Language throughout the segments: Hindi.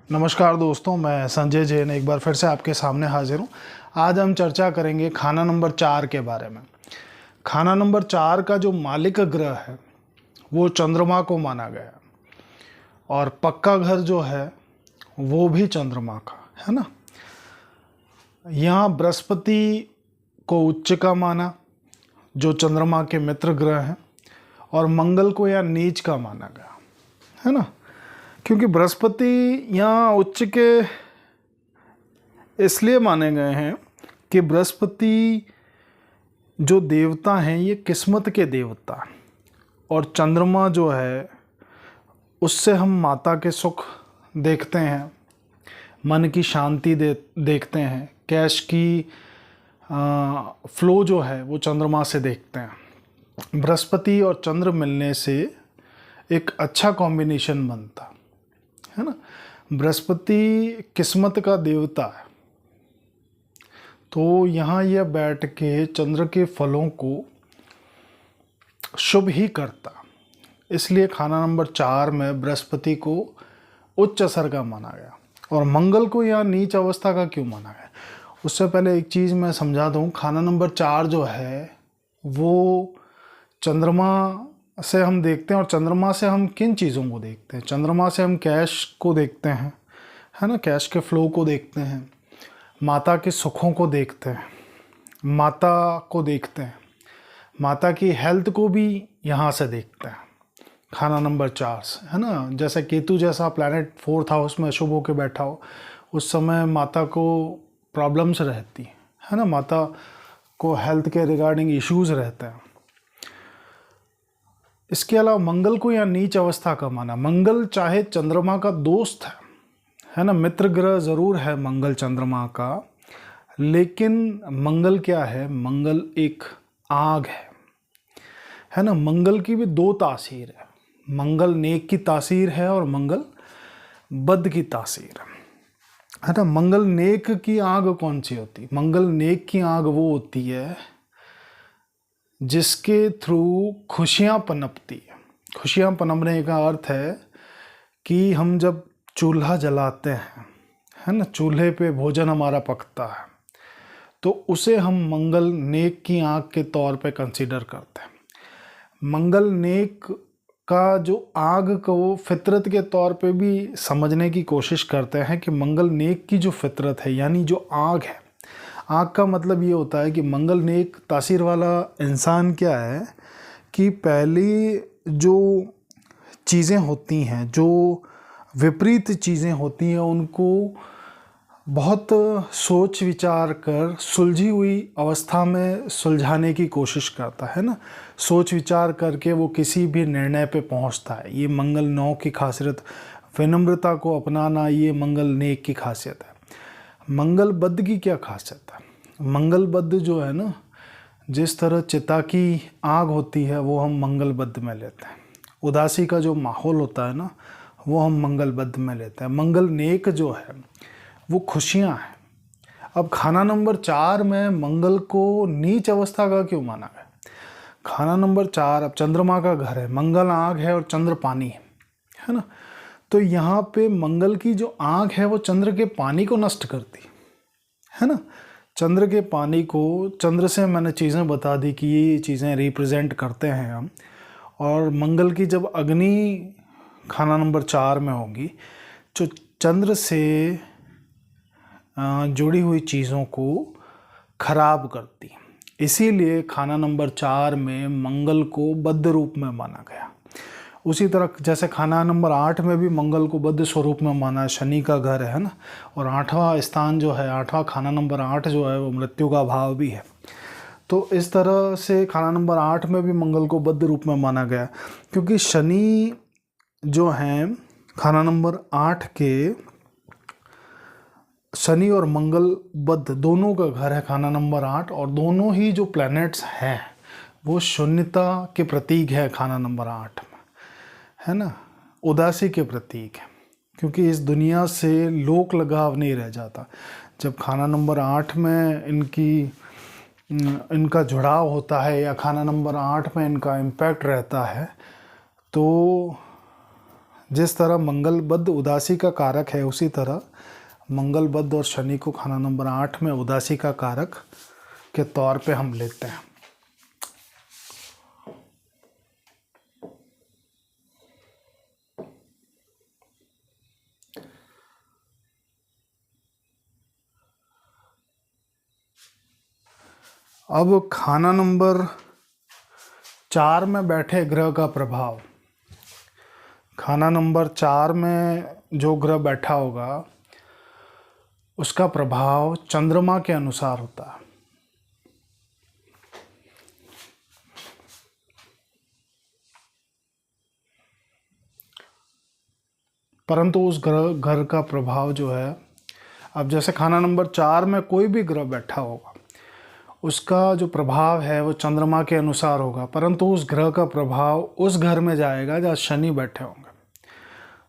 नमस्कार दोस्तों, मैं संजय जैन एक बार फिर से आपके सामने हाजिर हूँ। आज हम चर्चा करेंगे खाना नंबर 4 के बारे में। खाना नंबर 4 का जो मालिक ग्रह है वो चंद्रमा को माना गया और पक्का घर जो है वो भी चंद्रमा का है ना। यहाँ बृहस्पति को उच्च का माना जो चंद्रमा के मित्र ग्रह हैं, और मंगल को यहाँ नीच का माना गया है ना, क्योंकि बृहस्पति यहाँ उच्च के इसलिए माने गए हैं कि बृहस्पति जो देवता हैं ये किस्मत के देवता, और चंद्रमा जो है उससे हम माता के सुख देखते हैं, मन की शांति देखते हैं, कैश की फ्लो जो है वो चंद्रमा से देखते हैं। बृहस्पति और चंद्र मिलने से एक अच्छा कॉम्बिनेशन बनता है ना। बृहस्पति किस्मत का देवता है, तो यहाँ यह बैठ के चंद्र के फलों को शुभ ही करता, इसलिए खाना नंबर 4 में बृहस्पति को उच्च असर का माना गया। और मंगल को यहाँ नीच अवस्था का क्यों माना गया, उससे पहले एक चीज़ मैं समझा दूँ। खाना नंबर 4 जो है वो चंद्रमा से हम देखते हैं, और चंद्रमा से हम किन चीज़ों को देखते हैं? चंद्रमा से हम कैश को देखते हैं है ना, कैश के फ्लो को देखते हैं, माता के सुखों को देखते हैं, माता को देखते हैं, माता की हेल्थ को भी यहाँ से देखते हैं खाना नंबर 4 से है ना। जैसे केतु जैसा प्लैनेट 4th हाउस में अशुभ होकर बैठा हो, उस समय माता को प्रॉब्लम्स रहती है ना, माता को हेल्थ के रिगार्डिंग इश्यूज़ रहते हैं। इसके अलावा मंगल को यहाँ नीच अवस्था का माना। मंगल चाहे चंद्रमा का दोस्त है ना, मित्र ग्रह ज़रूर है मंगल चंद्रमा का, लेकिन मंगल क्या है? मंगल एक आग है ना। मंगल की भी 2 तासीर है, मंगल नेक की तासीर है और मंगल बद की तासीर है ना। मंगल नेक की आग कौन सी होती है? मंगल नेक की आग वो होती है जिसके थ्रू खुशियाँ पनपती है। खुशियाँ पनपने का अर्थ है कि हम जब चूल्हा जलाते हैं है ना, चूल्हे पे भोजन हमारा पकता है, तो उसे हम मंगल नेक की आग के तौर पे कंसीडर करते हैं। मंगल नेक का जो आग को फितरत के तौर पे भी समझने की कोशिश करते हैं कि मंगल नेक की जो फितरत है, यानी जो आग है, आग का मतलब ये होता है कि मंगल नेक तासीर वाला इंसान क्या है कि पहली जो चीज़ें होती हैं, जो विपरीत चीज़ें होती हैं, उनको बहुत सोच विचार कर सुलझी हुई अवस्था में सुलझाने की कोशिश करता है ना। सोच विचार करके वो किसी भी निर्णय पे पहुंचता है। ये मंगल 9 की खासियत। विनम्रता को अपनाना ये मंगल नेक की खासियत है। मंगल बद्ध की क्या खासियत है? मंगल बद्ध जो है ना, जिस तरह चिता की आग होती है वो हम मंगल बद्ध में लेते हैं। उदासी का जो माहौल होता है ना, वो हम मंगल बद्ध में लेते हैं। मंगल नेक जो है वो खुशियाँ हैं। अब खाना नंबर 4 में मंगल को नीच अवस्था का क्यों माना गया? खाना नंबर 4 अब चंद्रमा का घर है, मंगल आग है और चंद्र पानी है ना। तो यहाँ पे मंगल की जो आग है वो चंद्र के पानी को नष्ट करती है ना। चंद्र के पानी को, चंद्र से मैंने चीज़ें बता दी कि ये चीज़ें रिप्रेजेंट करते हैं हम। और मंगल की जब अग्नि खाना नंबर 4 में होगी, जो चंद्र से जुड़ी हुई चीज़ों को खराब करती, इसीलिए खाना नंबर 4 में मंगल को बद्ध रूप में माना गया। उसी तरह जैसे खाना नंबर 8 में भी मंगल को बद्ध स्वरूप में माना, शनि का घर है ना, और 8वां स्थान जो है, 8वां खाना नंबर 8 जो है वो मृत्यु का भाव भी है। तो इस तरह से खाना नंबर 8 में भी मंगल को बद्ध रूप में माना गया, क्योंकि शनि जो हैं खाना नंबर 8 के, शनि और मंगल बद्ध दोनों का घर है खाना नंबर 8, और दोनों ही जो प्लैनेट्स हैं वो शून्यता के प्रतीक है खाना नंबर 8 में है ना, उदासी के प्रतीक है, क्योंकि इस दुनिया से लोक लगाव नहीं रह जाता। जब खाना नंबर 8 में इनका जुड़ाव होता है, या खाना नंबर 8 में इनका इम्पैक्ट रहता है, तो जिस तरह मंगल बुध उदासी का कारक है, उसी तरह मंगल बुध और शनि को खाना नंबर 8 में उदासी का कारक के तौर पे हम लेते हैं। अब खाना नंबर 4 में बैठे ग्रह का प्रभाव, खाना नंबर 4 में जो ग्रह बैठा होगा उसका प्रभाव चंद्रमा के अनुसार होता है। परंतु उस घर का प्रभाव जो है, अब जैसे खाना नंबर 4 में कोई भी ग्रह बैठा होगा उसका जो प्रभाव है वो चंद्रमा के अनुसार होगा, परंतु उस ग्रह का प्रभाव उस घर में जाएगा जहाँ शनि बैठे होंगे।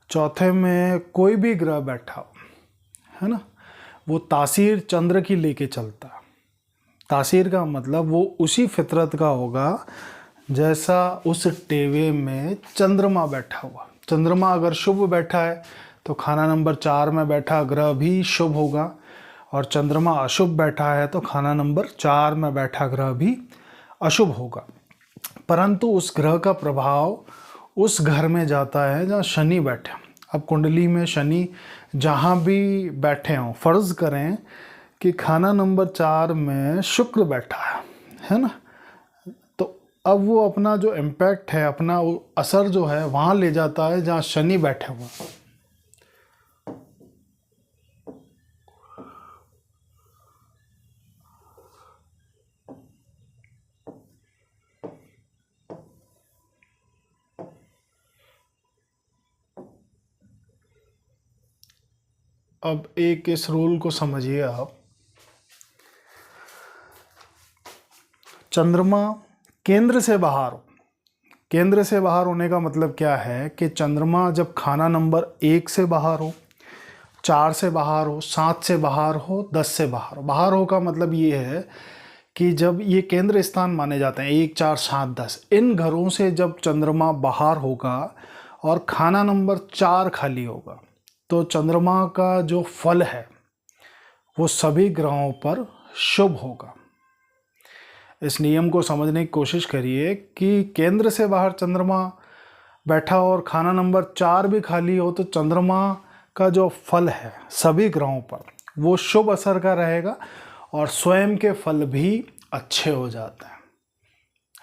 चौथे में कोई भी ग्रह बैठा हो, है ना, वो तासीर चंद्र की लेके चलता है। तासीर का मतलब वो उसी फितरत का होगा जैसा उस टेवे में चंद्रमा बैठा हुआ। चंद्रमा अगर शुभ बैठा है तो खाना नंबर 4 में बैठा ग्रह भी शुभ होगा, और चंद्रमा अशुभ बैठा है तो खाना नंबर 4 में बैठा ग्रह भी अशुभ होगा। परंतु उस ग्रह का प्रभाव उस घर में जाता है जहाँ शनि बैठे। अब कुंडली में शनि जहाँ भी बैठे हों, फर्ज करें कि खाना नंबर 4 में शुक्र बैठा है ना, तो अब वो अपना जो इम्पैक्ट है, अपना असर जो है वहाँ ले जाता है जहाँ शनि बैठे हुए। अब एक इस रूल को समझिए आप, चंद्रमा केंद्र से बाहर हो। केंद्र से बाहर होने का मतलब क्या है कि चंद्रमा जब खाना नंबर 1 से बाहर हो, 4 से बाहर हो, 7 से बाहर हो, 10 से बाहर हो। बाहर हो का मतलब ये है कि जब ये केंद्र स्थान माने जाते हैं 1, 4, 7, 10, इन घरों से जब चंद्रमा बाहर होगा और खाना नंबर 4 खाली होगा तो चंद्रमा का जो फल है वो सभी ग्रहों पर शुभ होगा। इस नियम को समझने की कोशिश करिए कि केंद्र से बाहर चंद्रमा बैठा और खाना नंबर 4 भी खाली हो तो चंद्रमा का जो फल है सभी ग्रहों पर वो शुभ असर का रहेगा और स्वयं के फल भी अच्छे हो जाते हैं,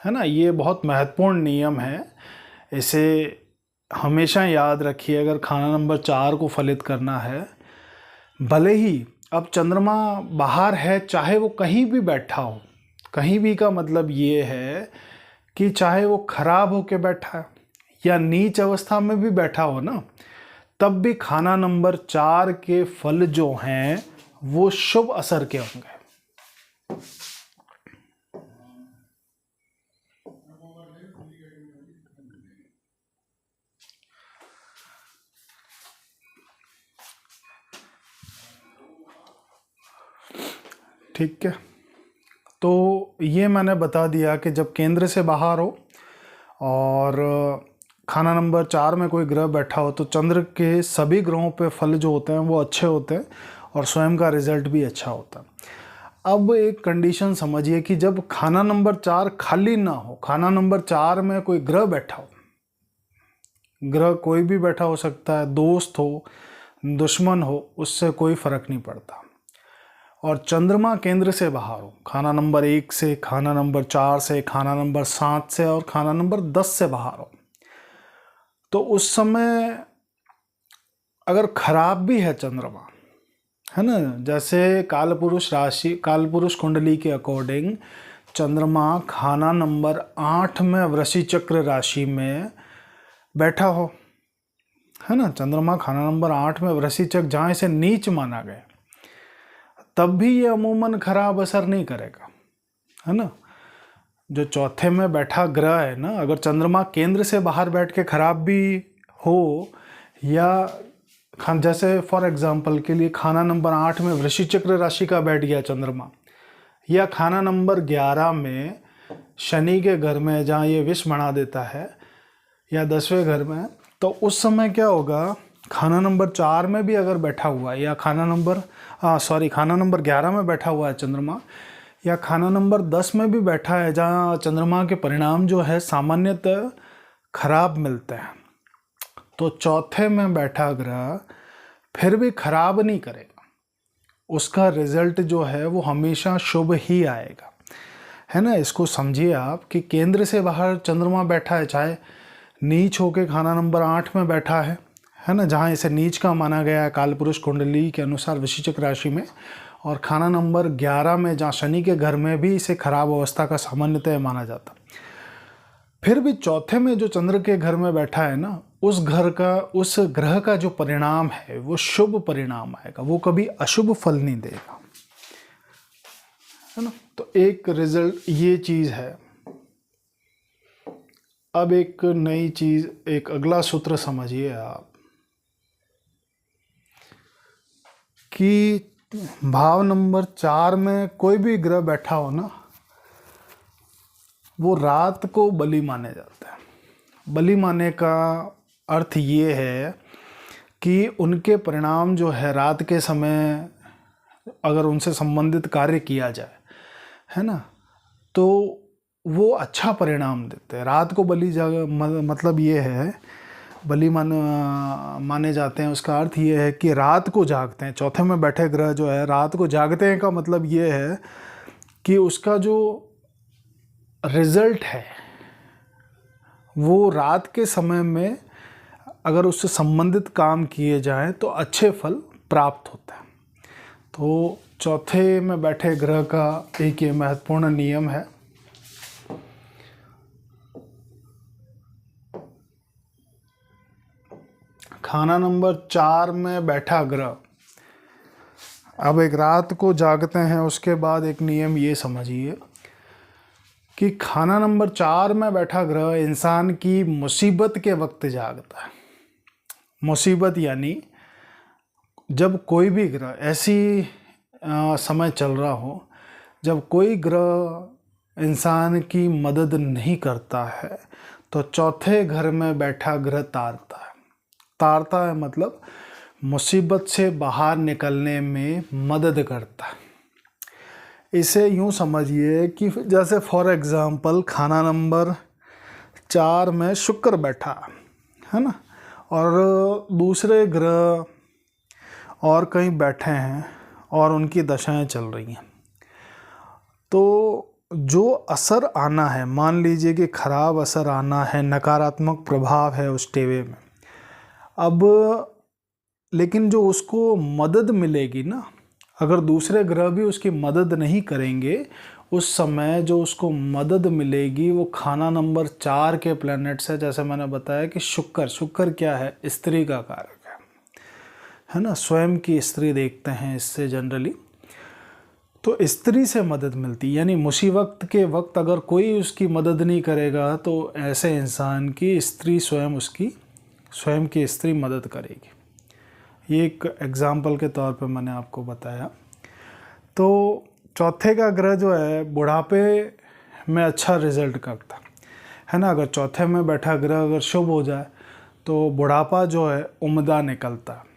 है ना। ये बहुत महत्वपूर्ण नियम है, इसे हमेशा याद रखिए। अगर खाना नंबर 4 को फलित करना है, भले ही अब चंद्रमा बाहर है, चाहे वो कहीं भी बैठा हो, कहीं भी का मतलब ये है कि चाहे वो खराब होके बैठा है या नीच अवस्था में भी बैठा हो ना, तब भी खाना नंबर 4 के फल जो हैं वो शुभ असर के होंगे। ठीक है, तो ये मैंने बता दिया कि जब केंद्र से बाहर हो और खाना नंबर 4 में कोई ग्रह बैठा हो तो चंद्र के सभी ग्रहों पे फल जो होते हैं वो अच्छे होते हैं और स्वयं का रिजल्ट भी अच्छा होता है। अब एक कंडीशन समझिए कि जब खाना नंबर 4 खाली ना हो, खाना नंबर 4 में कोई ग्रह बैठा हो, ग्रह कोई भी बैठा हो सकता है, दोस्त हो, दुश्मन हो, उससे कोई फर्क नहीं पड़ता, और चंद्रमा केंद्र से बाहर हो, खाना नंबर 1 से, खाना नंबर 4 से, खाना नंबर 7 से और खाना नंबर 10 से बाहर हो, तो उस समय अगर खराब भी है चंद्रमा, है ना, जैसे कालपुरुष राशि, कालपुरुष कुंडली के अकॉर्डिंग चंद्रमा खाना नंबर 8 में वृषि चक्र राशि में बैठा हो, है ना, चंद्रमा खाना नंबर 8 में वृषि चक्र जहाँ इसे नीच माना गया, तब भी ये अमूमन खराब असर नहीं करेगा, है ना। जो चौथे में बैठा ग्रह है ना, अगर चंद्रमा केंद्र से बाहर बैठ के खराब भी हो, या जैसे फॉर एग्जांपल के लिए खाना नंबर 8 में वृषि चक्र राशि का बैठ गया चंद्रमा, या खाना नंबर 11 में शनि के घर में जहाँ ये विष बना देता है, या 10वें घर में, तो उस समय क्या होगा, खाना नंबर 4 में भी अगर बैठा हुआ है, या खाना नंबर 11 में बैठा हुआ है चंद्रमा, या खाना नंबर 10 में भी बैठा है, जहाँ चंद्रमा के परिणाम जो है सामान्यतः खराब मिलते हैं, तो चौथे में बैठा ग्रह फिर भी खराब नहीं करेगा, उसका रिजल्ट जो है वो हमेशा शुभ ही आएगा, है ना। इसको समझिए आप कि केंद्र से बाहर चंद्रमा बैठा है, चाहे नीच होके खाना नंबर 8 में बैठा है ना, जहाँ इसे नीच का माना गया है कालपुरुष कुंडली के अनुसार वृश्चिक राशि में, और खाना नंबर 11 में जहाँ शनि के घर में भी इसे खराब अवस्था का सामान्यतः माना जाता, फिर भी चौथे में जो चंद्र के घर में बैठा है ना, उस ग्रह का जो परिणाम है वो शुभ परिणाम आएगा, वो कभी अशुभ फल नहीं देगा, है ना। तो एक रिजल्ट ये चीज है। अब एक नई चीज, एक अगला सूत्र समझिए आप कि भाव नंबर 4 में कोई भी ग्रह बैठा हो ना, वो रात को बलि माने जाता है। बलि माने का अर्थ ये है कि उनके परिणाम जो है रात के समय अगर उनसे संबंधित कार्य किया जाए, है ना, तो वो अच्छा परिणाम देते हैं। रात को बलि मतलब ये है, बलि माने जाते हैं, उसका अर्थ ये है कि रात को जागते हैं। चौथे में बैठे ग्रह जो है रात को जागते हैं का मतलब ये है कि उसका जो रिजल्ट है वो रात के समय में अगर उससे संबंधित काम किए जाएं तो अच्छे फल प्राप्त होते हैं। तो चौथे में बैठे ग्रह का एक ये महत्वपूर्ण नियम है। खाना नंबर 4 में बैठा ग्रह, अब एक रात को जागते हैं, उसके बाद एक नियम ये समझिए कि खाना नंबर 4 में बैठा ग्रह इंसान की मुसीबत के वक्त जागता है। मुसीबत यानी जब कोई भी ग्रह ऐसी समय चल रहा हो जब कोई ग्रह इंसान की मदद नहीं करता है, तो चौथे घर में बैठा ग्रह तारता है मतलब मुसीबत से बाहर निकलने में मदद करता है। इसे यूं समझिए कि जैसे फॉर एग्जांपल खाना नंबर 4 में शुक्र बैठा है ना, और दूसरे ग्रह और कहीं बैठे हैं और उनकी दशाएं चल रही हैं, तो जो असर आना है, मान लीजिए कि खराब असर आना है, नकारात्मक प्रभाव है उस टेवे में, अब लेकिन जो उसको मदद मिलेगी ना, अगर दूसरे ग्रह भी उसकी मदद नहीं करेंगे, उस समय जो उसको मदद मिलेगी वो खाना नंबर 4 के प्लैनेट्स है। जैसे मैंने बताया कि शुक्र क्या है, स्त्री का कारक है ना, स्वयं की स्त्री देखते हैं इससे जनरली, तो स्त्री से मदद मिलती, यानी मुसीबत के वक्त अगर कोई उसकी मदद नहीं करेगा तो ऐसे इंसान की स्त्री स्वयं की स्त्री मदद करेगी। ये एक एग्जाम्पल के तौर पे मैंने आपको बताया। तो चौथे का ग्रह जो है बुढ़ापे में अच्छा रिजल्ट करता है ना। अगर चौथे में बैठा ग्रह अगर शुभ हो जाए तो बुढ़ापा जो है उम्दा निकलता है।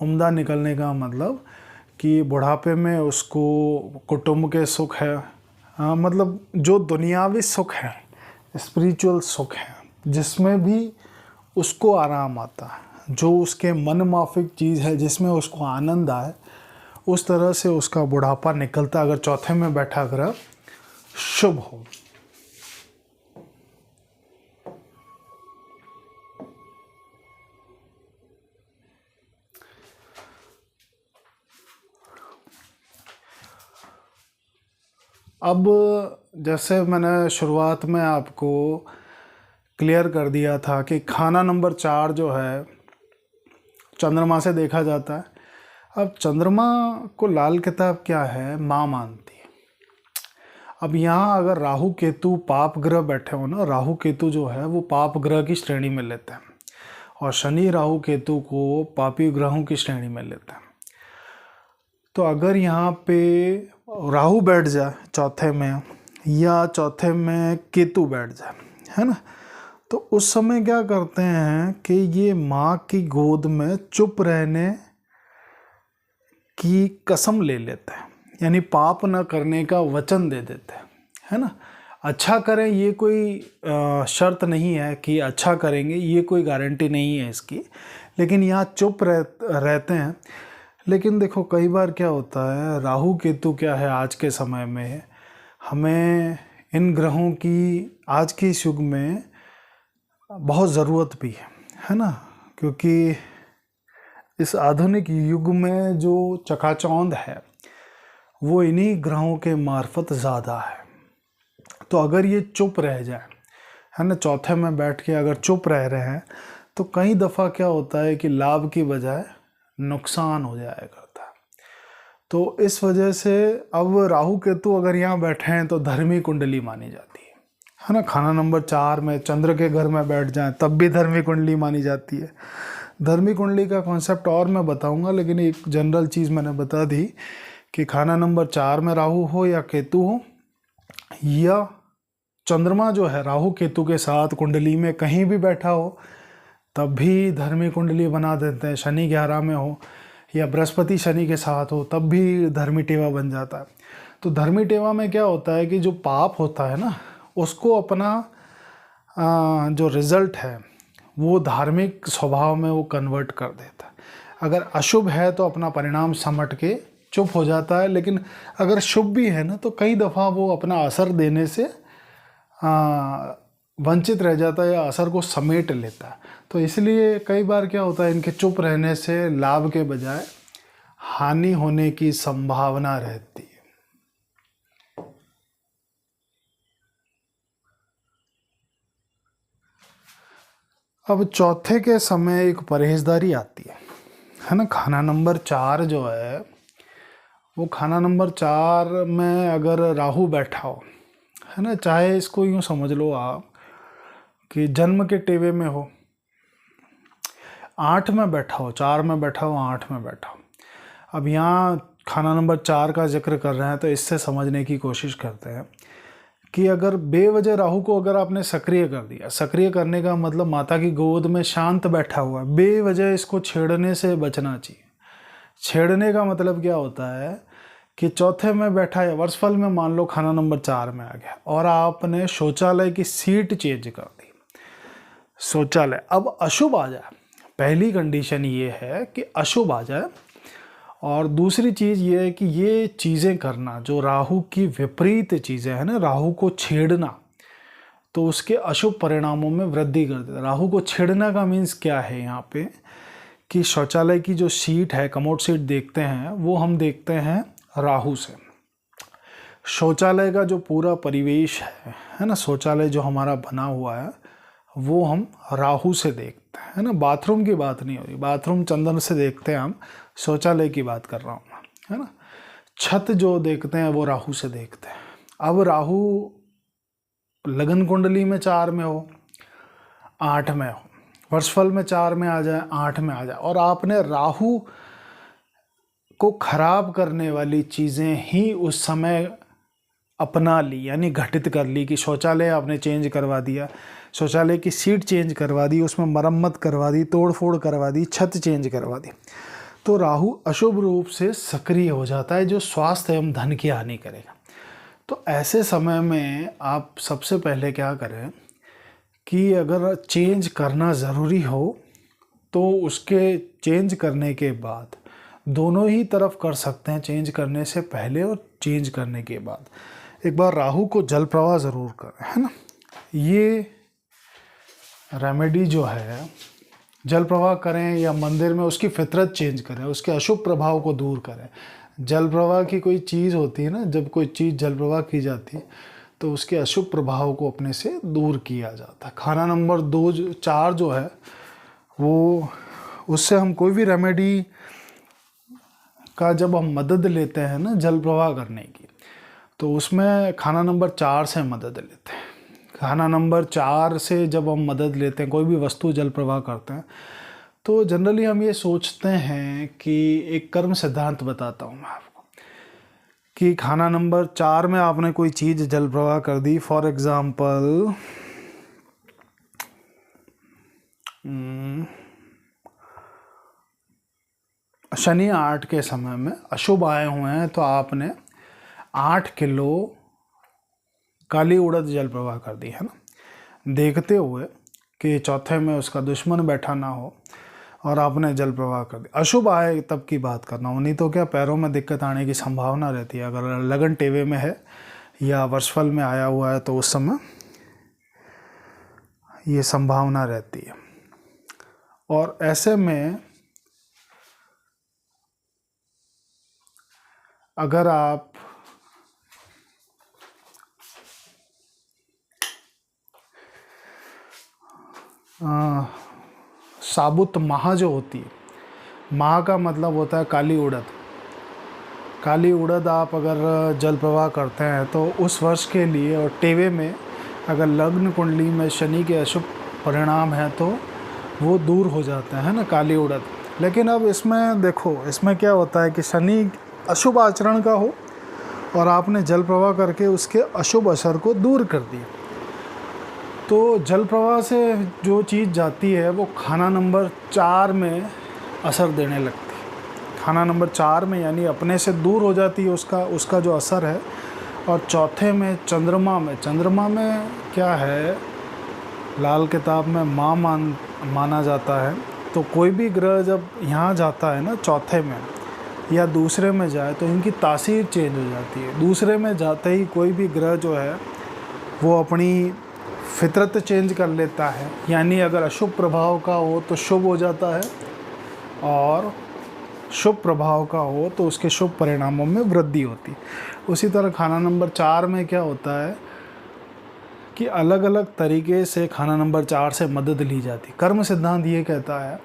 उम्दा निकलने का मतलब कि बुढ़ापे में उसको कुटुंब के सुख है, मतलब जो दुनियावी सुख है, स्पिरिचुअल सुख है, जिसमें भी उसको आराम आता है, जो उसके मन माफिक चीज़ है जिसमें उसको आनंद आए, उस तरह से उसका बुढ़ापा निकलता अगर चौथे में बैठा ग्रह शुभ हो। अब जैसे मैंने शुरुआत में आपको क्लियर कर दिया था कि खाना नंबर 4 जो है चंद्रमा से देखा जाता है। अब चंद्रमा को लाल किताब क्या है, माँ मानती है। अब यहाँ अगर राहु केतु पाप ग्रह बैठे हो ना, राहु केतु जो है वो पाप ग्रह की श्रेणी में लेते हैं, और शनि राहु केतु को पापी ग्रहों की श्रेणी में लेते हैं। तो अगर यहाँ पे राहु बैठ जाए चौथे में, या चौथे में केतु बैठ जाए, है ना, तो उस समय क्या करते हैं कि ये माँ की गोद में चुप रहने की कसम ले लेते हैं, यानी पाप न करने का वचन दे देते हैं, है ना। अच्छा करें ये कोई शर्त नहीं है कि अच्छा करेंगे, ये कोई गारंटी नहीं है इसकी, लेकिन यहाँ चुप रहते हैं। लेकिन देखो कई बार क्या होता है, राहु केतु क्या है आज के समय में, हमें इन ग्रहों की आज के इस युग में बहुत ज़रूरत भी है ना, क्योंकि इस आधुनिक युग में जो चकाचौंध है वो इन्हीं ग्रहों के मार्फत ज़्यादा है। तो अगर ये चुप रह जाए, है ना, चौथे में बैठ के अगर चुप रह रहे हैं, तो कई दफ़ा क्या होता है कि लाभ की बजाय नुकसान हो जाया करता है। तो इस वजह से अब राहु केतु अगर यहाँ बैठे हैं तो धर्मी कुंडली मानी जाती है ना। खाना नंबर 4 में चंद्र के घर में बैठ जाएं तब भी धर्मी कुंडली मानी जाती है। धर्मी कुंडली का कॉन्सेप्ट और मैं बताऊंगा, लेकिन एक जनरल चीज़ मैंने बता दी कि खाना नंबर 4 में राहु हो या केतु हो, या चंद्रमा जो है राहु केतु के साथ कुंडली में कहीं भी बैठा हो तब भी धर्मी कुंडली बना देते हैं। शनि 11 में हो या बृहस्पति शनि के साथ हो तब भी धर्मी टेवा बन जाता है। तो धर्मी टेवा में क्या होता है कि जो पाप होता है ना, उसको अपना जो रिजल्ट है वो धार्मिक स्वभाव में वो कन्वर्ट कर देता है। अगर अशुभ है तो अपना परिणाम समट के चुप हो जाता है, लेकिन अगर शुभ भी है ना तो कई दफ़ा वो अपना असर देने से वंचित रह जाता है या असर को समेट लेता है। तो इसलिए कई बार क्या होता है, इनके चुप रहने से लाभ के बजाय हानि होने की संभावना रहती है। अब चौथे के समय एक परहेजदारी आती है ना। खाना नंबर 4 जो है वो खाना नंबर 4 में अगर राहु बैठा हो, है ना, चाहे इसको यूँ समझ लो आप कि जन्म के टेवे में हो, 8 में बैठा हो, 4 में बैठा हो, 8 में बैठा हो। अब यहाँ खाना नंबर 4 का जिक्र कर रहे हैं तो इससे समझने की कोशिश करते हैं कि अगर बेवजह राहु को अगर आपने सक्रिय कर दिया, सक्रिय करने का मतलब माता की गोद में शांत बैठा हुआ है, बेवजह इसको छेड़ने से बचना चाहिए। छेड़ने का मतलब क्या होता है कि चौथे में बैठा है, वर्षफल में मान लो खाना नंबर 4 में आ गया और आपने शौचालय की सीट चेंज कर दी, शौचालय अब अशुभ आ जाए। पहली कंडीशन ये है कि अशुभ आ जाए, और दूसरी चीज़ ये है कि ये चीज़ें करना जो राहु की विपरीत चीज़ें हैं ना, राहु को छेड़ना, तो उसके अशुभ परिणामों में वृद्धि कर देता है। राहु को छेड़ना का मीन्स क्या है यहाँ पे कि शौचालय की जो सीट है, कमोड सीट देखते हैं, वो हम देखते हैं राहु से। शौचालय का जो पूरा परिवेश है ना, शौचालय जो हमारा बना हुआ है वो हम राहु से देखते हैं, है ना। बाथरूम की बात नहीं हो रही, बाथरूम चंद्र से देखते हैं हम, शौचालय की बात कर रहा हूँ, है ना। छत जो देखते हैं वो राहु से देखते हैं। अब राहु लगन कुंडली में 4 में हो, 8 में हो, वर्षफल में 4 में आ जाए, 8 में आ जाए, और आपने राहु को खराब करने वाली चीज़ें ही उस समय अपना ली, यानी घटित कर ली कि शौचालय आपने चेंज करवा दिया, शौचालय की सीट चेंज करवा दी, उसमें मरम्मत करवा दी, तोड़ फोड़ करवा दी, छत चेंज करवा दी, तो राहु अशुभ रूप से सक्रिय हो जाता है, जो स्वास्थ्य एवं धन की हानि करेगा। तो ऐसे समय में आप सबसे पहले क्या करें कि अगर चेंज करना ज़रूरी हो तो उसके चेंज करने के बाद, दोनों ही तरफ कर सकते हैं, चेंज करने से पहले और चेंज करने के बाद एक बार राहु को जल प्रवाह ज़रूर करें, है ना। ये रेमेडी जो है, जल प्रवाह करें या मंदिर में उसकी फितरत चेंज करें, उसके अशुभ प्रभाव को दूर करें। जल प्रवाह की कोई चीज़ होती है ना, जब कोई चीज़ जल प्रवाह की जाती है तो उसके अशुभ प्रभाव को अपने से दूर किया जाता है। खाना नंबर 4 जो है वो, उससे हम कोई भी रेमेडी का जब हम मदद लेते हैं ना जल प्रवाह करने की, तो उसमें खाना नंबर 4 से मदद लेते हैं। खाना नंबर 4 से जब हम मदद लेते हैं, कोई भी वस्तु जल प्रवाह करते हैं, तो जनरली हम ये सोचते हैं कि एक कर्म सिद्धांत बताता हूँ मैं आपको कि खाना नंबर 4 में आपने कोई चीज़ जल प्रवाह कर दी, फॉर एग्ज़ाम्पल शनि 8 के समय में अशुभ आए हुए हैं, तो आपने 8 किलो काली उड़द जल प्रवाह कर दी है ना, देखते हुए कि चौथे में उसका दुश्मन बैठा ना हो, और आपने जल प्रवाह कर दिया। अशुभ आए तब की बात करना हो, नहीं तो क्या पैरों में दिक्कत आने की संभावना रहती है। अगर लगन टेवे में है या वर्षफल में आया हुआ है तो उस समय ये संभावना रहती है। और ऐसे में अगर आप साबुत माह जो होती है, माह का मतलब होता है काली उड़द। काली उड़द आप अगर जल प्रवाह करते हैं तो उस वर्ष के लिए, और टेवे में अगर लग्न कुंडली में शनि के अशुभ परिणाम है तो वो दूर हो जाते हैं ना, काली उड़द। लेकिन अब इसमें देखो, इसमें क्या होता है कि शनि अशुभ आचरण का हो और आपने जल प्रवाह करके उसके अशुभ असर को दूर कर दिया, तो जल प्रवाह से जो चीज़ जाती है वो खाना नंबर 4 में असर देने लगती है। खाना नंबर 4 में यानी अपने से दूर हो जाती है उसका जो असर है। और चौथे में चंद्रमा में क्या है, लाल किताब में माँ माना जाता है। तो कोई भी ग्रह जब यहाँ जाता है ना चौथे में या दूसरे में जाए तो इनकी तासीर चेंज हो जाती है। दूसरे में जाते ही कोई भी ग्रह जो है वो अपनी फितरत चेंज कर लेता है, यानी अगर अशुभ प्रभाव का हो तो शुभ हो जाता है, और शुभ प्रभाव का हो तो उसके शुभ परिणामों में वृद्धि होती है। उसी तरह खाना नंबर 4 में क्या होता है कि अलग अलग तरीके से खाना नंबर 4 से मदद ली जाती है। कर्म सिद्धांत ये कहता है,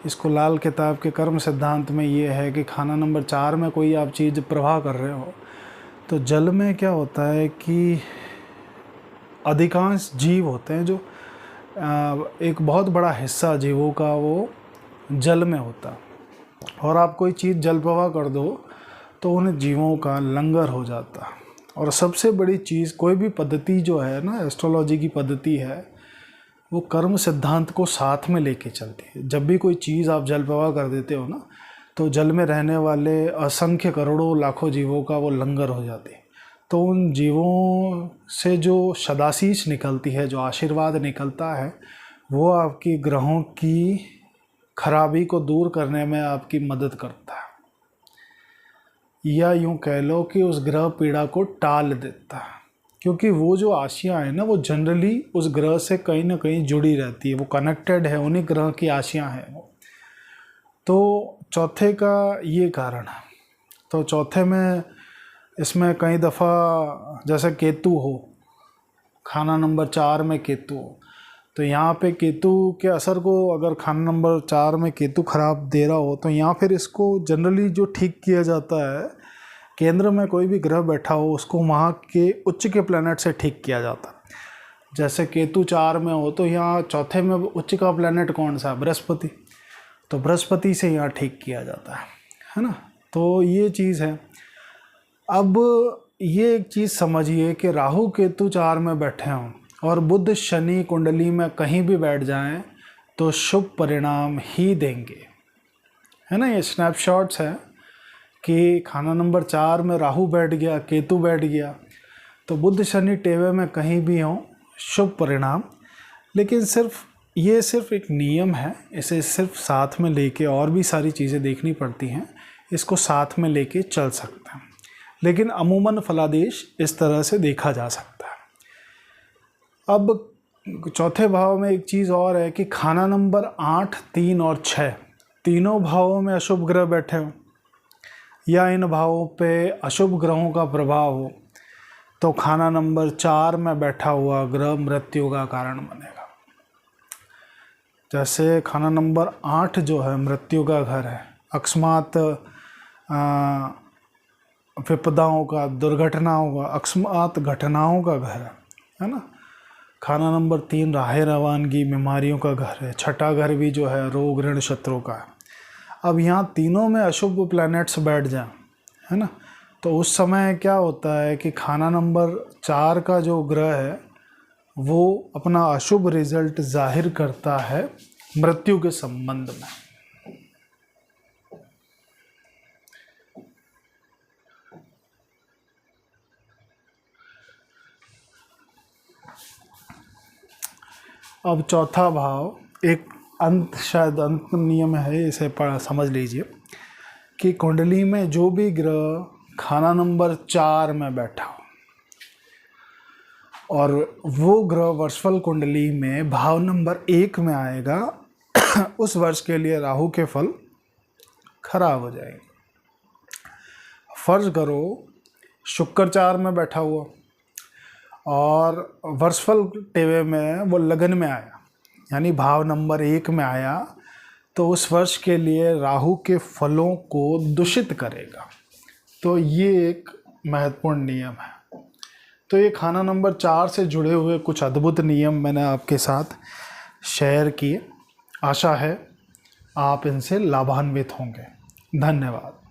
इसको लाल किताब के कर्म सिद्धांत में ये है कि खाना नंबर 4 में कोई आप चीज़ प्रवाह कर रहे हो तो जल में क्या होता है कि अधिकांश जीव होते हैं जो एक बहुत बड़ा हिस्सा जीवों का वो जल में होता है, और आप कोई चीज़ जल प्रवाह कर दो तो उन जीवों का लंगर हो जाता है। और सबसे बड़ी चीज़, कोई भी पद्धति जो है ना, एस्ट्रोलॉजी की पद्धति है, वो कर्म सिद्धांत को साथ में लेके चलती है। जब भी कोई चीज़ आप जल प्रवाह कर देते हो ना, तो जल में रहने वाले असंख्य करोड़ों लाखों जीवों का वो लंगर हो जाती है। तो उन जीवों से जो सदाशीष निकलती है, जो आशीर्वाद निकलता है, वो आपकी ग्रहों की खराबी को दूर करने में आपकी मदद करता है, या यूं कह लो कि उस ग्रह पीड़ा को टाल देता है। क्योंकि वो जो आशियाँ हैं ना, वो जनरली उस ग्रह से कहीं ना कहीं जुड़ी रहती है, वो कनेक्टेड है, उन्हीं ग्रह की आशियाँ हैं वो। तो चौथे का ये कारण है। तो चौथे में इसमें कई दफ़ा जैसे केतु हो, खाना नंबर 4 में केतु हो, तो यहाँ पे केतु के असर को अगर खाना नंबर 4 में केतु खराब दे रहा हो तो यहाँ फिर इसको जनरली जो ठीक किया जाता है, केंद्र में कोई भी ग्रह बैठा हो उसको वहाँ के उच्च के प्लैनेट से ठीक किया जाता है। जैसे केतु 4 में हो तो यहाँ चौथे में उच्च का प्लैनेट कौन सा है, बृहस्पति, तो बृहस्पति से यहाँ ठीक किया जाता है ना। तो ये चीज़ है। अब ये एक चीज़ समझिए कि राहु केतु 4 में बैठे हों और बुध शनि कुंडली में कहीं भी बैठ जाएं तो शुभ परिणाम ही देंगे, है ना। ये स्नैपशॉट्स हैं कि खाना नंबर 4 में राहु बैठ गया, केतु बैठ गया, तो बुध शनि टेवे में कहीं भी हों शुभ परिणाम। लेकिन सिर्फ एक नियम है, इसे सिर्फ साथ में लेके और भी सारी चीज़ें देखनी पड़ती हैं, इसको साथ में लेके चल सकते हैं। लेकिन अमूमन फलादेश इस तरह से देखा जा सकता है। अब चौथे भाव में एक चीज़ और है कि खाना नंबर 8, 3 और 6 तीनों भावों में अशुभ ग्रह बैठे हों या इन भावों पे अशुभ ग्रहों का प्रभाव हो तो खाना नंबर 4 में बैठा हुआ ग्रह मृत्यु का कारण बनेगा। जैसे खाना नंबर 8 जो है मृत्यु का घर है, अकस्मात विपदाओं का, दुर्घटनाओं का, अकस्मात घटनाओं का घर है ना। खाना नंबर 3 राहे रवानगी, बीमारियों का घर है। छठा घर भी जो है रोग ऋण शत्रु का है। अब यहाँ तीनों में अशुभ प्लैनेट्स बैठ जाएं, है ना, तो उस समय क्या होता है कि खाना नंबर 4 का जो ग्रह है वो अपना अशुभ रिजल्ट जाहिर करता है मृत्यु के संबंध में। अब चौथा भाव एक शायद अंत नियम है, इसे समझ लीजिए कि कुंडली में जो भी ग्रह खाना नंबर 4 में बैठा हो और वो ग्रह वर्षफल कुंडली में भाव नंबर 1 में आएगा, उस वर्ष के लिए राहु के फल खराब हो जाएंगे। फर्ज करो शुक्र 4 में बैठा हुआ और वर्षफल टेवे में वो लगन में आया, यानी भाव नंबर 1 में आया, तो उस वर्ष के लिए राहु के फलों को दूषित करेगा। तो ये एक महत्वपूर्ण नियम है। तो ये खाना नंबर 4 से जुड़े हुए कुछ अद्भुत नियम मैंने आपके साथ शेयर किए। आशा है आप इनसे लाभान्वित होंगे। धन्यवाद।